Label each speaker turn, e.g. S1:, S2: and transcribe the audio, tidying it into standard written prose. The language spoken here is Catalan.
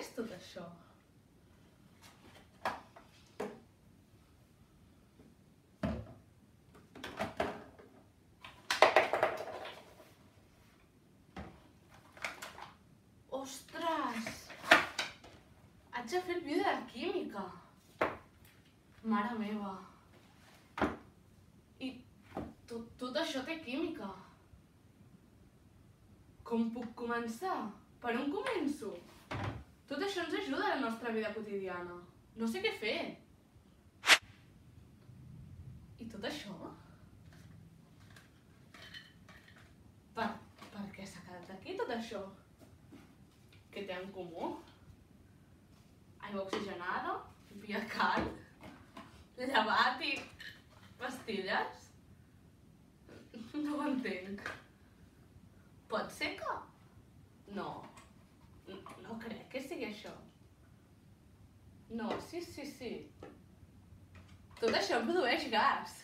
S1: és tot això? Ostres! Haig de fer el vídeo de química. Mare meva. I tot això té química. Com puc començar? Per on començo? Tot això ens ajuda a la nostra vida quotidiana. No sé què fer. I tot això? Per què s'ha quedat aquí tot això? Què té en comú? Aigua oxigenada? Vi cald? Llevat i pastilles? No ho entenc. Pot ser que... No crec que sigui això. No, sí. Tot això em produeix gas.